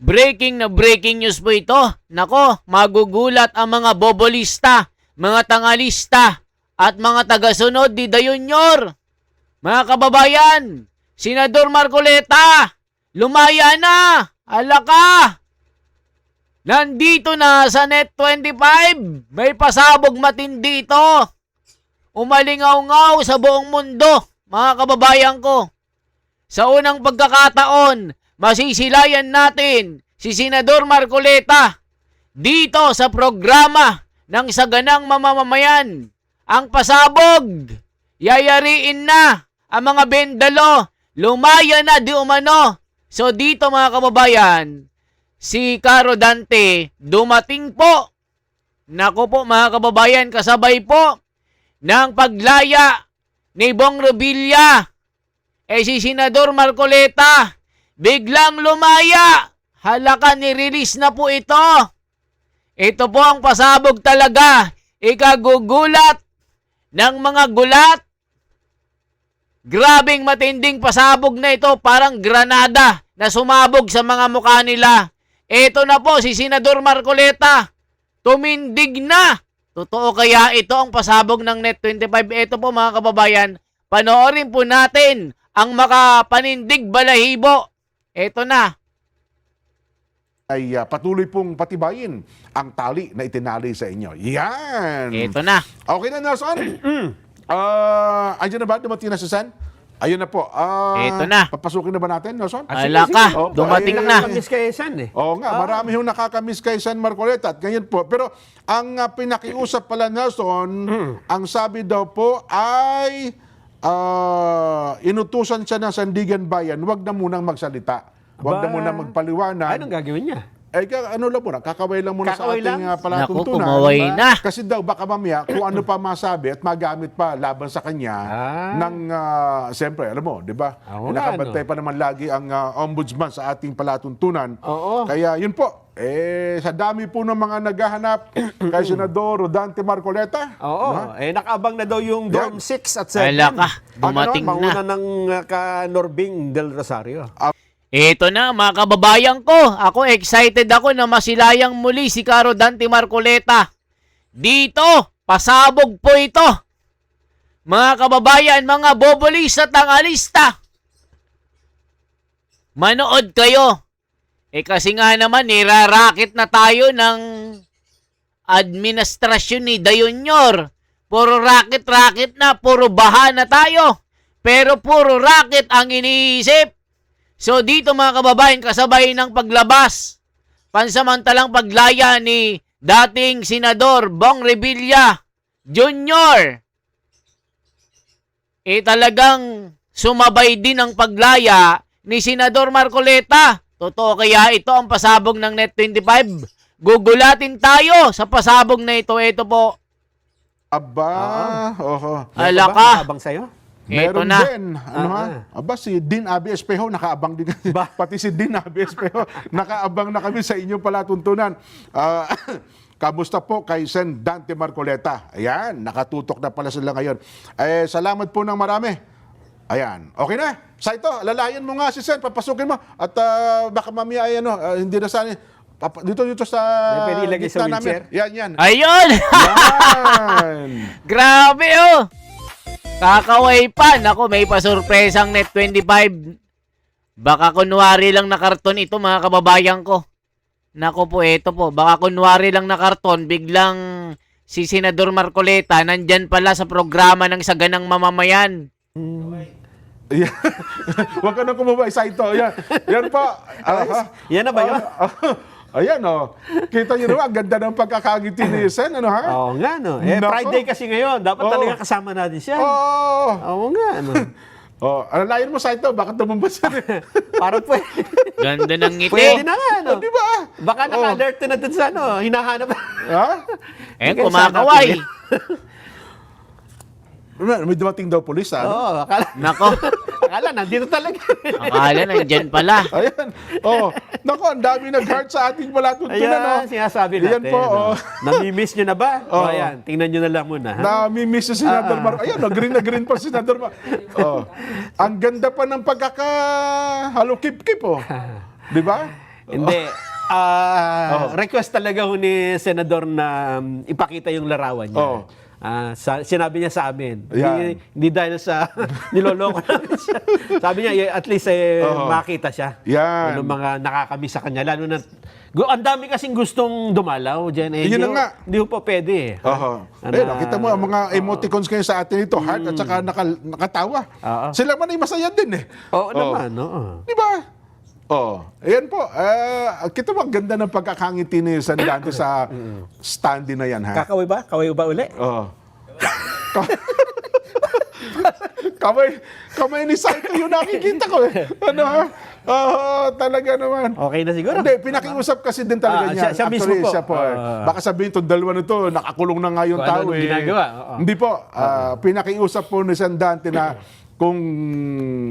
breaking news po ito. Nako, magugulat ang mga bobolista, mga tangalista, at mga tagasunod ni Dayunyor. Mga kababayan, Senador Marcoleta, lumaya na! Hala ka! Nandito na sa Net 25. May pasabog matindi ito. Umalingaw-ngaw sa buong mundo, mga kababayan ko. Sa unang pagkakataon, masisilayan natin si Senador Marcoleta dito sa programa ng Saganang Mamamayan. Ang pasabog, yayariin na ang mga bendalo, lumaya na di umano. So dito mga kababayan, si Caro Dante dumating po. Naku po mga kababayan, kasabay po ng paglaya ni Bong Revilla. Si Senador Marcoleta biglang lumaya. Halaka, ni-release na po ito. Ito po ang pasabog talaga. Ikagugulat ng mga gulat. Grabing matinding pasabog na ito, parang granada na sumabog sa mga mukha nila. Ito na po si Senador Marcoleta. Tumindig na. Totoo kaya ito ang pasabog ng Net 25? Ito po mga kababayan, panoorin po natin ang makapanindig balahibo. Ito na. Ay patuloy pong patibayin ang tali na itinali sa inyo. Yan. Ito na. Okay na, Nelson? Andiyan na ba? Dumating na si Sen? Ayun na po. Ito na. Papasukin na ba natin, Nelson? Hala ka, Oh, dumating ay, na. Nakakamiss kay San eh. Oo nga, marami yung nakakamiss kay Sen Marcoleta at ganyan po. Pero ang pinakiusap pala, Nelson, ang sabi daw po ay inutusan siya ng Sandigan Bayan, wag na munang magsalita. Wag na munang magpaliwanag. Anong gagawin niya? Ano lang muna, kakaway lang muna Kakaway sa ating lang? palatuntunan. Naku, kumaway na. Kasi daw baka mamaya kung ano pa masabi at magamit pa laban sa kanya ng, siyempre, alam mo, di ba? Nakabantay pa naman lagi ang ombudsman sa ating palatuntunan. Oo. Kaya yun po, sa dami po ng mga naghahanap kay Senador Dante Marcoleta. Oo. Nakaabang na daw yung Dorm 6 at 7. Hala ka, dumating na. Mauna ng ka-Norbing del Rosario. Ito na mga kababayan ko. Ako excited ako na masilayang muli si Caro Dante Marcoleta. Dito, pasabog po ito. Mga kababayan, mga bobolis at tangalista. Manood kayo. Kasi nga naman, nirarakit na tayo ng administrasyon ni Dayunyor. Puro racket na, puro baha na tayo. Pero puro racket ang iniisip. So dito mga kababayan, kasabay ng paglabas, pansamantalang paglaya ni dating Senador Bong Revilla Jr. Talagang sumabay din ang paglaya ni Senador Marcoleta. Totoo kaya ito ang pasabog ng Net 25? Gugulatin tayo sa pasabog na ito. Ito po. Aba, oho. Ala ka. Abang sa'yo? Ito Meron na. din. Aba, si Dean Abby Espejo, nakaabang din. Pati si Dean Abby Espejo, nakaabang na kami sa inyong palatuntunan. Kamusta po kay Sen Dante Marcoleta? Ayan, nakatutok na pala sila ngayon. Salamat po ng marami. Ayan, okay na. Sa ito, lalayan mo nga si Sen, papasukin mo. At baka mamaya ay hindi na sana. Dito sa Pwede ilagay sa gitna wheelchair? Yan. Ayun! Yan. Grabe oh! Kakaway pa. Naku, may pasurpresang Net 25. Baka kunwari lang na karton ito mga kababayan ko. Naku po, ito po. Baka kunwari lang na karton, biglang si Senador Marcoleta nandyan pala sa programa ng Saganang Mamamayan. Yan. Huwag ka nang kumabay sa ito. Yan po. Yan na ba yun? Ayan, kita nyo naman, ang ganda ng pagkakangiti ni Sen, ano ha? Oo nga, no. Nako. Friday kasi ngayon. Dapat talaga kasama natin siya. Oo nga, no. Alalayan mo sa ito, baka tumumpas yan eh. Parang Ganda ng ngiti. pwede na nga, no. Di ba? Baka naka-alert na dun sa, hinahanap. Ha? Kumakaway. May dumating daw polis, ha? Oo, Nako, akala nandito talaga. akala nandyan pala. Ayan. Nako, ang dami nag-heart sa ating palatuntunan. Ayan, sinasabi natin. Ayan po, Nami-miss nyo na ba? Ayan, tingnan nyo na lang muna. Nami-miss si Senador Mar. Ayan, na green pa si Senador Mar. Ang ganda pa ng pagkakahalukip-kip, Di ba? Hindi. Request talaga ho ni Senador na ipakita yung larawan niya. Oo. Sinabi niya sa amin. Yan. Hindi dahil sa niloloko namin siya. Sabi niya, at least makita siya. Yan. Ano mga nakakamiss sa kanya. Lalo na, ang dami kasing gustong dumalaw dyan. Yun na nga. Hindi po pwede. Nakita mo, ang mga emoticons kayo sa atin ito, heart at saka nakatawa. Sila man ay masaya din eh. Oo naman, oo. Di ba? Ayan po. Kita mo, ang ganda ng pagkakangiti ni San Dante sa standee na yan, ha? Kakaway ba? Kaway ba uli? Oo. Kamay ni Saito yung nakikita ko eh. Ano ha? Talaga naman. Okay na siguro? Hindi, pinakiusap kasi din talaga niya. Siya mismo po. Siya po baka sabihin itong dalawa nito, nakakulong na nga yung Kung tao ano eh. ginagawa. Hindi po. Pinakiusap po ni San Dante na kung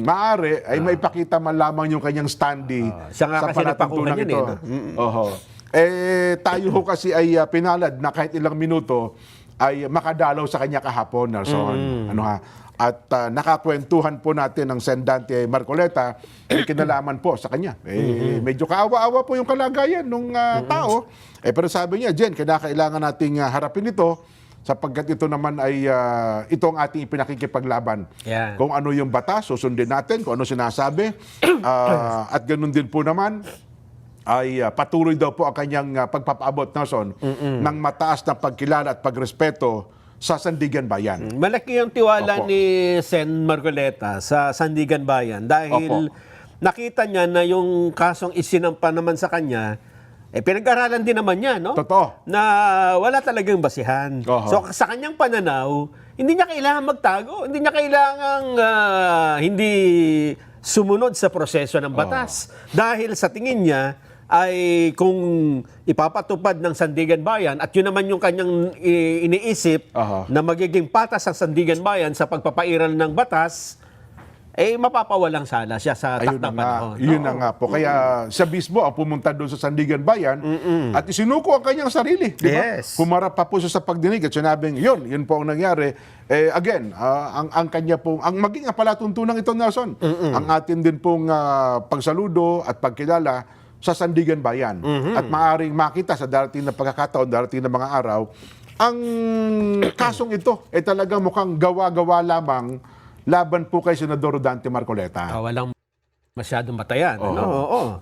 maaari ay maipakita man lamang yung kanyang standee siya nga kasi napakuha niyan ito. Tayo ho kasi ay pinalad na kahit ilang minuto ay makadalaw sa kanya kahapon, Nelson. Ano ha? At nakakwentuhan po natin ng Sen Dante Marcoleta, may kinalaman po sa kanya. Medyo kaawa-awa po yung kalagayan ng tao. Pero sabi niya, Jen, kailangan nating harapin ito sapagkat ito naman ay ito ang ating pinakikipaglaban. Yeah. Kung ano yung batas, susundin natin, kung ano sinasabi. At ganun din po naman, ay patuloy daw po ang kanyang pagpapaabot, Nelson, ng mataas na pagkilala at pagrespeto sa Sandigan Bayan. Malaki ang tiwala Opo. ni Sen Marcoleta sa Sandigan Bayan dahil nakita niya na yung kasong isinampa naman sa kanya, pinag-aralan din naman niya, no? Totoo. Na wala talagang basihan. So sa kanyang pananaw, hindi niya kailangan magtago, hindi niya kailangan hindi sumunod sa proseso ng batas. Dahil sa tingin niya, ay kung ipapatupad ng Sandigan Bayan at yun naman yung kanyang iniisip na magiging patas ang Sandigan Bayan sa pagpapairal ng batas, mapapawalang sala siya sa takdang panahon. Yun na nga po. Kaya siya mismo ang pumunta doon sa Sandigan Bayan at isinuko ang kanyang sarili. Di ba? Yes. Humarap pa po siya sa pagdinig at sinabing, yun po ang nangyari. Again, ang kanya pong, ang maging palatuntunan ito, Nelson, ang atin din pong pagsaludo at pagkilala sa Sandigan Bayan. At maaaring makita sa darating na pagkakataon, darating na mga araw, ang kasong ito ay talagang mukhang gawa-gawa lamang laban po kay Senador Dante Marcoleta. Walang masyadong matayan.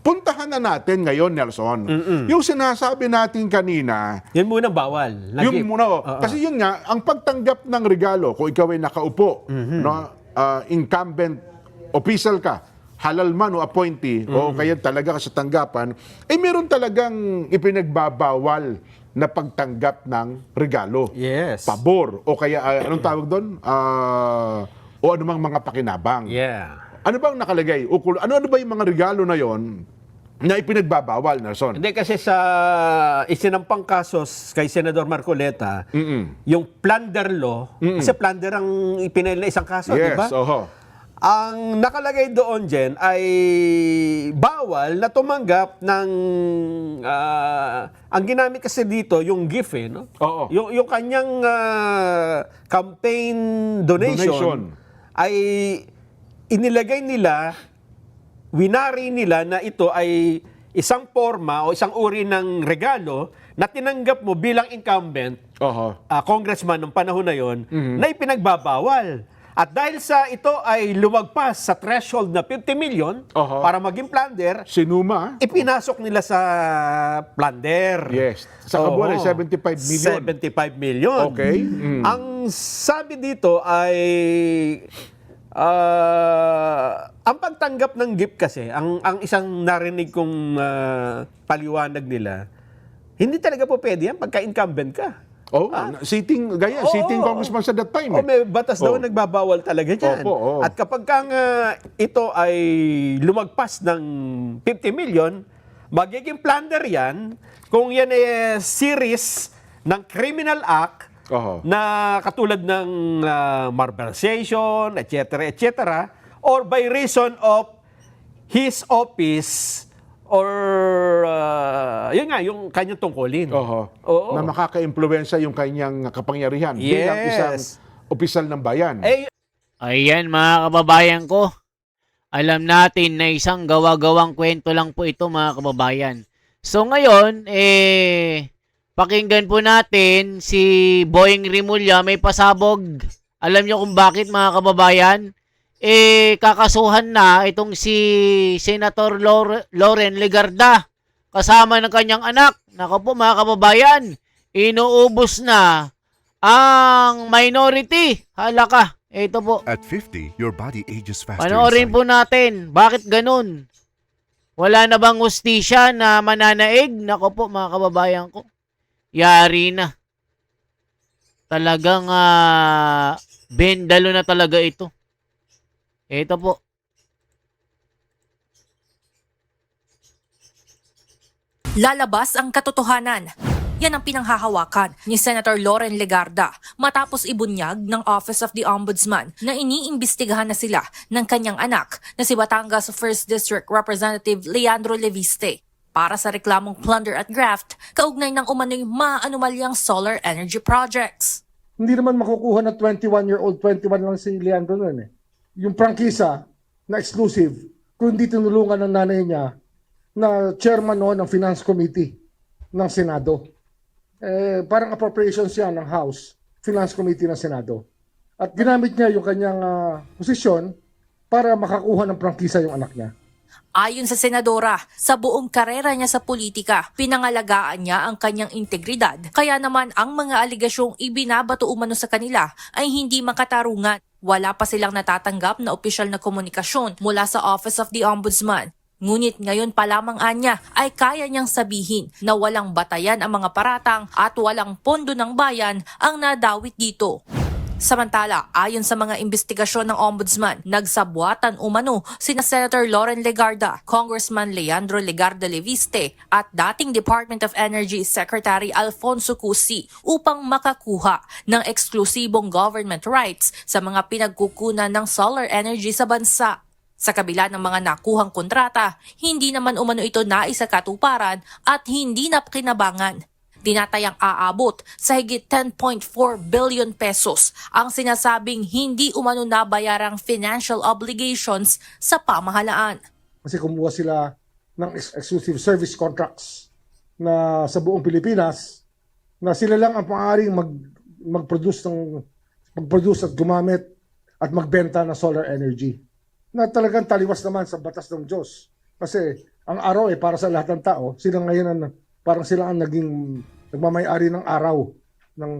Puntahan na natin ngayon, Nelson. Yung sinasabi natin kanina, Yan munang bawal. yung muna, kasi yun nga, ang pagtanggap ng regalo, kung ikaw ay nakaupo, no, incumbent official ka, halal man o appointee, o kaya talaga ka sa tanggapan, meron talagang ipinagbabawal na pagtanggap ng regalo. Yes. Pabor, o kaya, anong tawag doon? O anumang mga pakinabang. Yeah. Ano bang nakalagay? Ano ba yung mga regalo na yon na ipinagbabawal, Nelson? Hindi kasi sa isinampang kasos kay Senador Marcoleta, yung plunder law, kasi plunder ang ipinail na isang kaso, di ba? Yes, oho. Ang nakalagay doon, Jen, ay bawal na tumanggap ng... ang ginamit kasi dito, yung gift, no? Oo. Yung kanyang campaign donation ay inilagay nila, winari nila na ito ay isang forma o isang uri ng regalo na tinanggap mo bilang incumbent, congressman ng panahon na yon, na ipinagbabawal. At dahil sa ito ay lumagpas sa threshold na 50 million para maging plunder, Sinuma. ipinasok nila sa plunder. Yes. Sa kabuuan ay 75 million. 75 million. Okay. Ang sabi dito ay ang pagtanggap ng gift kasi, ang isang narinig kong paliwanag nila, hindi talaga po pwede yan pagka-incumbent ka. Sitting congressman sa that time. May batas daw nagbabawal talaga dyan. At kapag ito ay lumagpas ng 50 million, magiging plunder yan kung yan ay series ng criminal act na katulad ng malversation, etc., or by reason of his office or yun nga, yung kanyang tungkulin. Na makaka-impluwensya yung kanyang kapangyarihan bilang isang opisyal ng bayan. Ayan mga kababayan ko. Alam natin na isang gawa-gawang kwento lang po ito mga kababayan. So ngayon, pakinggan po natin si Boying Rimulya may pasabog. Alam nyo kung bakit mga kababayan? Kakasuhan na itong si Senator Loren Legarda kasama ng kanyang anak. Nako po mga kababayan, inuubos na ang minority. Hala ka. Ito po. At 50, your body ages faster. Panoorin po natin. Bakit ganun? Wala na bang hustisya na mananaig? Nako po mga kababayan ko. Yari na. Talagang bendalo na talaga ito. Ito po. Lalabas ang katotohanan. Yan ang pinanghahawakan ni Senator Loren Legarda matapos ibunyag ng Office of the Ombudsman na iniimbestigahan na sila ng kanyang anak na si Batangas 1st District Representative Leandro Leviste para sa reklamong plunder at graft kaugnay ng umano'y maanumalyang solar energy projects. Hindi naman makukuha na 21-year-old, 21 lang si Leandro nun eh. Yung prangkisa na exclusive, kung hindi tinulungan ng nanay niya na chairman noon ng Finance Committee ng Senado. Parang appropriations yan ng House, Finance Committee ng Senado. At ginamit niya yung kanyang posisyon para makakuha ng prangkisa yung anak niya. Ayon sa senadora, sa buong karera niya sa politika, pinangalagaan niya ang kanyang integridad. Kaya naman ang mga aligasyong ibinabato umano sa kanila ay hindi makatarungan. Wala pa silang natatanggap na opisyal na komunikasyon mula sa Office of the Ombudsman. Ngunit ngayon pa lamang anya ay kaya niyang sabihin na walang batayan ang mga paratang at walang pondo ng bayan ang nadawit dito. Samantala, ayon sa mga investigasyon ng Ombudsman, nagsabwatan umano sina Senator Loren Legarda, Congressman Leandro Legarda Leviste at dating Department of Energy Secretary Alfonso Cusi upang makakuha ng eksklusibong government rights sa mga pinagkukunan ng solar energy sa bansa. Sa kabila ng mga nakuhang kontrata, hindi naman umano ito naisakatuparan at hindi na kinabangan. Tinatayang aabot sa higit 10.4 billion pesos ang sinasabing hindi umano nabayarang financial obligations sa pamahalaan. Kasi kumuha sila ng exclusive service contracts na sa buong Pilipinas na sila lang ang maaaring mag-produce at gumamit at magbenta ng solar energy. Na talagang taliwas naman sa batas ng Diyos. Kasi ang araw para sa lahat ng tao, sila ngayon parang sila ang naging nagmamay-ari ng araw, ng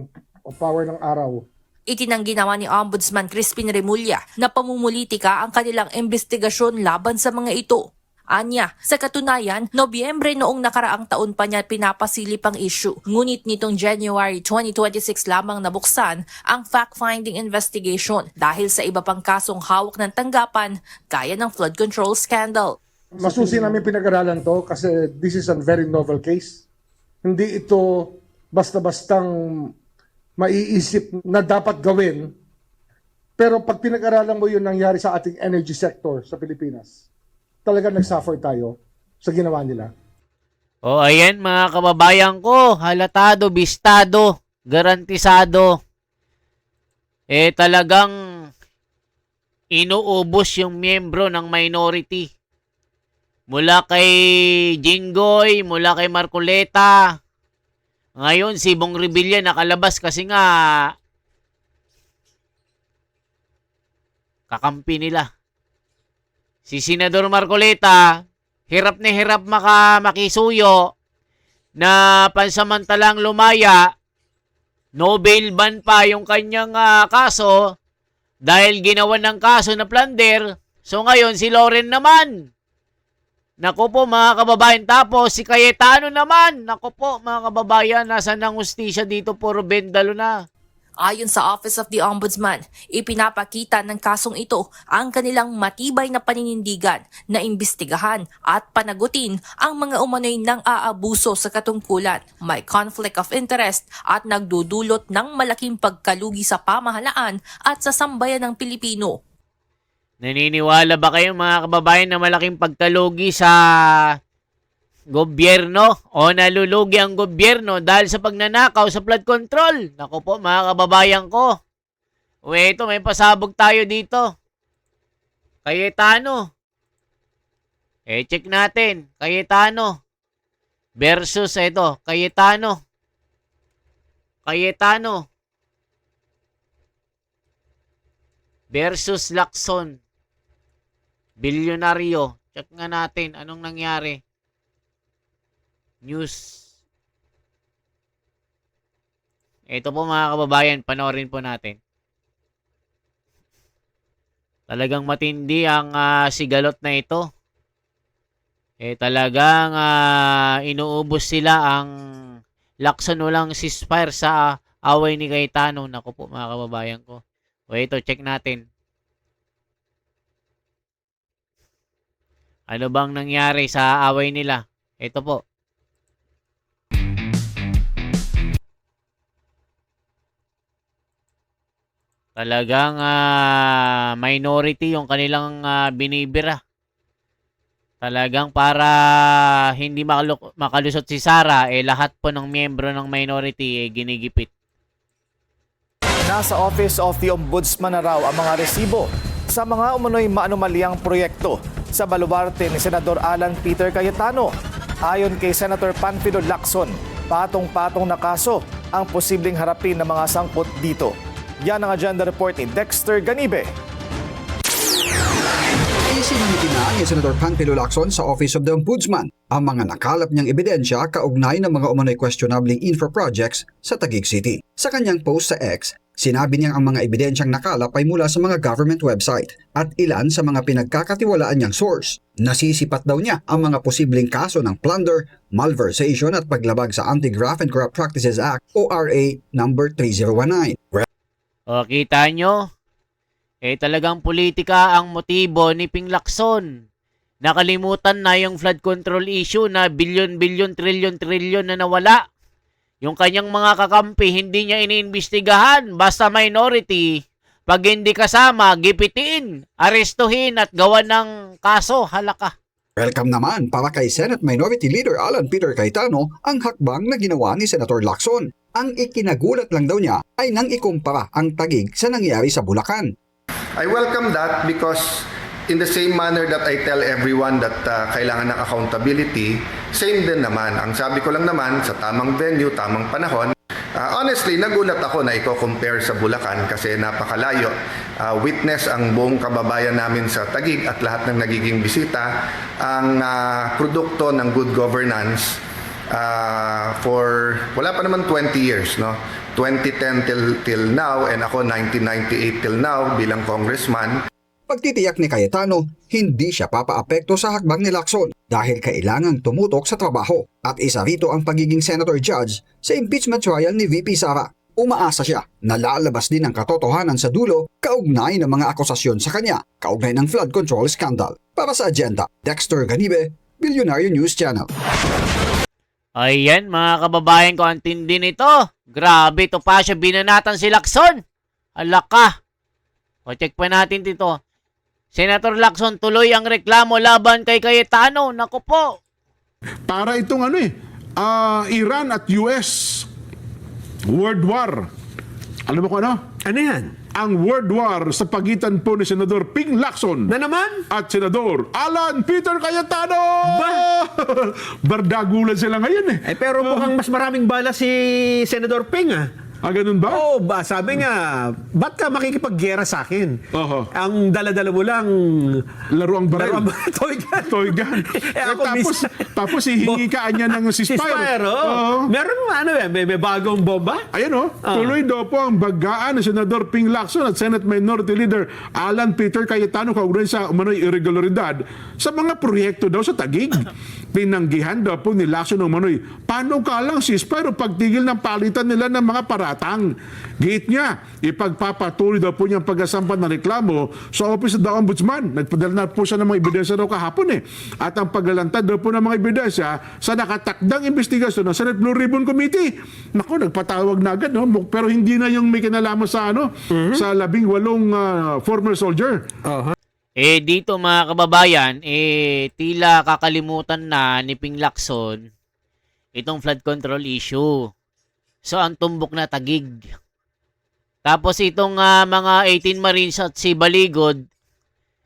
power ng araw. Itinanggi naman ni Ombudsman Crispin Remulla na pamumulitika ang kanilang investigasyon laban sa mga ito. Anya, sa katunayan, Nobyembre noong nakaraang taon pa niya pinapasilip ang issue. Ngunit nitong January 2026 lamang nabuksan ang fact-finding investigation dahil sa iba pang kasong hawak ng tanggapan gaya ng flood control scandal. Masusi namin pinag-aralan to kasi this is a very novel case. Hindi ito basta-bastang maiisip na dapat gawin. Pero pag pinag-aralan mo yung nangyari sa ating energy sector sa Pilipinas, talagang nag-suffer tayo sa ginawa nila. O ayan mga kababayan ko, halatado, bistado, garantisado. Talagang inuubos yung miyembro ng minority. Mula kay Jinggoy, mula kay Marcoleta. Ngayon si Bong Revilla nakalabas kasi nga kakampi nila. Si Senador Marcoleta, hirap na hirap makisuyo na pansamantalang lumaya, no bail ban pa yung kanyang kaso dahil ginawa ng kaso na plunder. So ngayon si Loren naman. Naku po mga kababayan. Tapos si Cayetano naman. Naku po mga kababayan, nasa ng hustisya dito, puro bendalo na. Ayon sa Office of the Ombudsman, ipinapakita ng kasong ito ang kanilang matibay na paninindigan na imbestigahan at panagutin ang mga umano'y nang aabuso sa katungkulan, may conflict of interest at nagdudulot ng malaking pagkalugi sa pamahalaan at sa sambayan ng Pilipino. Naniniwala ba kayo mga kababayan na malaking pagkalugi sa gobyerno o nalulugi ang gobyerno dahil sa pagnanakaw sa flood control? Naku po mga kababayan ko. Ito may pasabog tayo dito. Cayetano, Check natin. Cayetano versus ito. Cayetano versus Lacson. Bilyonaryo. Check nga natin anong nangyari. News. Ito po mga kababayan, panoorin po natin. Talagang matindi ang sigalot na ito. Talagang inuubos sila ang Lacson walang ceasefire sa away ni Cayetano. Naku po mga kababayan ko. Ito, check natin. Ano bang nangyari sa away nila? Ito po. Talagang minority yung kanilang binibira. Talagang para hindi makalusot si Sara, lahat po ng miyembro ng minority ginigipit. Nasa Office of the Ombudsman na raw ang mga resibo sa mga umano'y maanumalyang proyekto sa baluarte ni Senador Alan Peter Cayetano. Ayon kay Senator Panfilo Lacson, patong-patong na kaso ang posibleng harapin ng mga sangkot dito. Yan ang agenda report ni Dexter Ganibe. Isinamiti na ni Senator Panfilo Lacson sa Office of the Ombudsman ang mga nakalap niyang ebidensya kaugnay ng mga umano'y questionable infra projects sa Taguig City. Sa kanyang post sa X, sinabi niyang ang mga ebidensyang nakalap ay mula sa mga government website at ilan sa mga pinagkakatiwalaan niyang source. Nasisipat daw niya ang mga posibleng kaso ng plunder, malversation at paglabag sa Anti-Graft and Corrupt Practices Act o RA number 3019. O, kita nyo? Talagang politika ang motibo ni Ping Lacson. Nakalimutan na yung flood control issue na bilyon-bilyon, trilyon-trilyon na nawala. Yung kanyang mga kakampi, hindi niya iniimbestigahan. Basta minority, pag hindi kasama, gipitin, arestuhin at gawan ng kaso, halaka. Welcome naman para kay Senate Minority Leader Alan Peter Cayetano ang hakbang na ginawa ni Senator Lacson. Ang ikinagulat lang daw niya ay nang ikumpara ang Taguig sa nangyari sa Bulacan. I welcome that because in the same manner that I tell everyone that kailangan ng accountability, same din naman. Ang sabi ko lang naman, sa tamang venue, tamang panahon, honestly, nagulat ako na i-compare sa Bulacan kasi napakalayo. Witness ang buong kababayan namin sa Taguig at lahat ng nagiging bisita ang produkto ng good governance for wala pa naman 20 years, no? 2010 till now, and ako 1998 till now bilang congressman. Pagtitiyak ni Cayetano, hindi siya papaapekto sa hakbang ni Lacson dahil kailangang tumutok sa trabaho at isa rito ang pagiging senator judge sa impeachment trial ni VP Sara. Umaasa siya na lalabas din ang katotohanan sa dulo kaugnay ng mga akusasyon sa kanya kaugnay ng flood control scandal. Para sa agenda, Dexter Ganibe, Billionaire News Channel. Ayan mga kababayan ko, ang tindi nito. Grabe, ito pa siya, binanatan si Lacson. Alaka. O check pa natin dito. Senator Lacson tuloy ang reklamo laban kay Cayetano. Naku po. Para itong Iran at US World War. Alam mo kung ano? Ano yan? Ang World War sa pagitan po ni Senador Ping Lacson Na naman? at Senador Alan Peter Cayetano. Bardagulan sila ngayon Pero mukhang mas maraming bala si Senador Ping ganun ba? Oo, sabi niya, ba't ka makikipaggera sa akin? Oho. Ang dala-dala mo lang, Laruang baril. toy gun. Toy gun. Tapos hihingi ka niya ng ceasefire. Oo. Meron mo, may bagong bomba? Ayan tuloy daw po ang baggaan ng Senador Ping Lacson at Senate Minority Leader Alan Peter Cayetano kaugnay sa umano'y irregularidad sa mga proyekto daw sa Taguig. Pinanggihan daw po ni Lacson ng umano'y panukalang ceasefire o pagtigil ng palitan nila ng mga paratang. Giit niya, ipagpapatuloy daw po niyang pagkasampan ng reklamo sa Office of the Ombudsman. Nagpadala na po siya ng mga ebidensya daw kahapon At ang paglalantad daw po ng mga ebidensya sa nakatakdang investigasyon ng Senate Blue Ribbon Committee. Naku, nagpatawag na agad, no? Pero hindi na yung may kinalaman sa sa 18 former soldier. Dito mga kababayan, tila kakalimutan na ni Ping Lacson itong flood control issue. So, ang tumbok na Taguig. Tapos itong mga 18 Marines at si Baligod,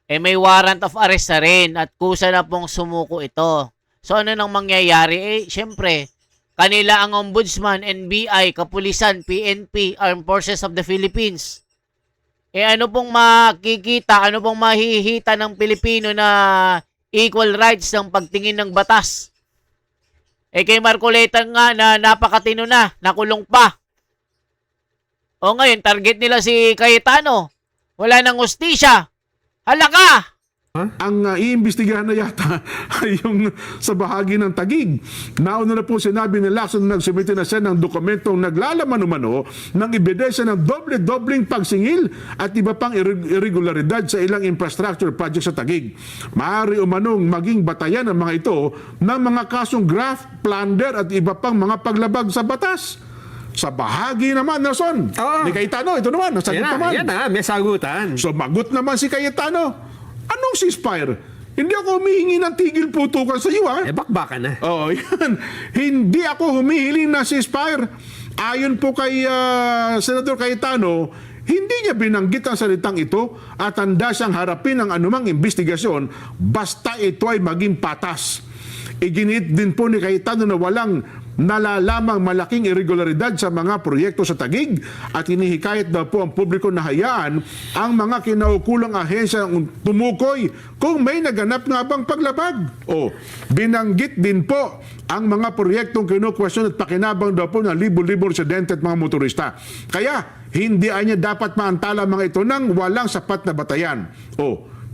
may warrant of arrest na rin at kusa na pong sumuko ito. So ano nang mangyayari? Siyempre, kanila ang Ombudsman, NBI, Kapulisan, PNP, Armed Forces of the Philippines. Ano pong makikita, ano pong mahihita ng Pilipino na equal rights ng pagtingin ng batas? Kay Marcoleta nga na napakatino na, nakulong pa. O ngayon, target nila si Cayetano. Wala nang hustisya. Halaka! Ang iimbestigahan na yata ay yung sa bahagi ng Taguig. Nauna na po sinabi ni Lacson na nagsumite na siya ng dokumentong naglalaman-umano ng ebidensya ng doble-dobling pagsingil at iba pang irregularidad sa ilang infrastructure project sa Taguig. Maaari umanong maging batayan ng mga ito ng mga kasong graft, plunder at iba pang mga paglabag sa batas. Sa bahagi naman, Nelson, ni Cayetano, ito naman, nasagot naman. Yan na, may sagutan. Sumagot naman si Cayetano. Anong ceasefire? Hindi ako humihingi ng tigil putukan sa iyo, ha? Bakbakan na. Oo, yan. Hindi ako humihiling ng ceasefire. Ayon po kay Senator Cayetano, hindi niya binanggit ang salitang ito at handa siyang harapin ang anumang investigasyon basta ito ay maging patas. Iginit din po ni Cayetano na walang nalalamang malaking irregularidad sa mga proyekto sa Taguig at hinihikayat daw po ang publiko na hayaan ang mga kinaukulang ahensya tumukoy kung may naganap nga bang paglabag. Binanggit din po ang mga proyektong kinukwestiyon at pakinabang daw po ng libo-libo residente at mga motorista. Kaya hindi niya dapat maantala mga ito ng walang sapat na batayan.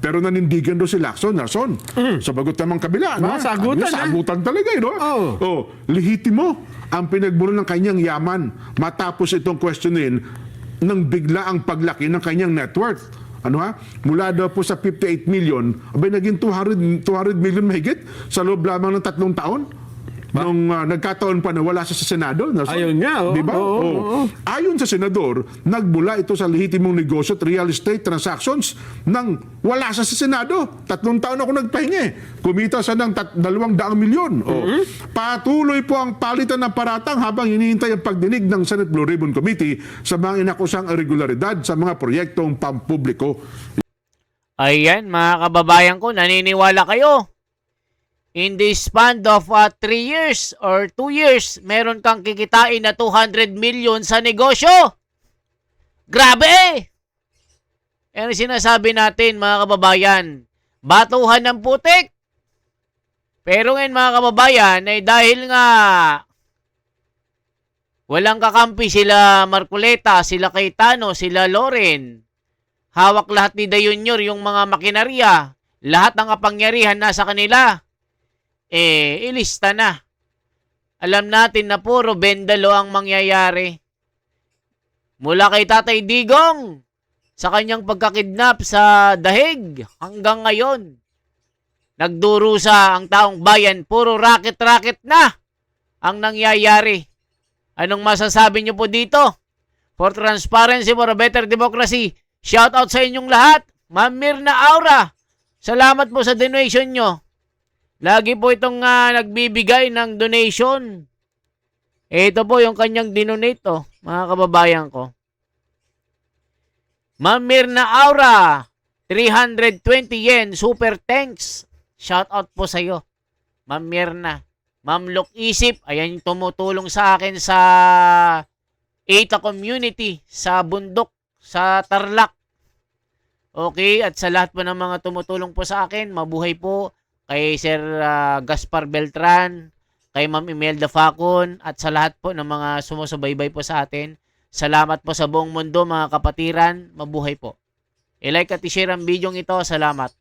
Pero nanindigan doon si Lacson, Nelson. Sabagot namang kabila. Sagutan, sagutan talaga, no? Lehitimo ang pinagbuno ng kanyang yaman matapos itong questionin ng bigla ang paglaki ng kanyang net worth. Mula daw po sa 58 million, naging 200 million mahigit sa loob lamang ng 3 taon. Nung nagkataon pa na wala siya sa Senado. Ayun nga, Diba? Ayon sa Senador, nagbula ito sa lehitimong negosyo at real estate transactions nang wala siya sa Senado. 3 taon ako nagpahingi. Kumita siya ng 200 milyon. Patuloy po ang palitan ng paratang habang hinihintay ang pagdinig ng Senate Blue Ribbon Committee sa mga inakusang irregularidad sa mga proyektong pampubliko. Ayan, mga kababayan ko, naniniwala kayo. In the span of 3 years or 2 years, meron kang kikitain na 200 million sa negosyo. Grabe! Yan ang sinasabi natin, mga kababayan. Batuhan ng putik. Pero ngayon, mga kababayan, ay dahil nga walang kakampi sila Marcoleta, sila Cayetano, sila Loren. Hawak lahat ni Dayunyor yung mga makinarya. Lahat ng kapangyarihan nasa kanila. Ilista na. Alam natin na puro bendalo ang mangyayari. Mula kay Tatay Digong, sa kanyang pagkakidnap sa Dahig, hanggang ngayon, nagdurusa ang taong bayan, puro racket-racket na ang nangyayari. Anong masasabi niyo po dito? For transparency, for a better democracy, shout out sa inyong lahat. Ma'am Mirna Aura, salamat po sa donation nyo. Lagi po itong nagbibigay ng donation. Ito po yung kanyang dinonate, mga kababayan ko. Ma'am Mirna Aura, 320 yen, super thanks. Shout out po sa iyo, Ma'am Mirna. Ma'am Lok Isip, ayan yung tumutulong sa akin sa ETA community, sa bundok, sa Tarlac. Okay, at sa lahat po ng mga tumutulong po sa akin, mabuhay po. Kay Sir Gaspar Beltran, kay Ma'am Imelda Facon, at sa lahat po ng mga sumusubaybay po sa atin. Salamat po sa buong mundo, mga kapatiran. Mabuhay po. I-like at i-share ang video ito. Salamat.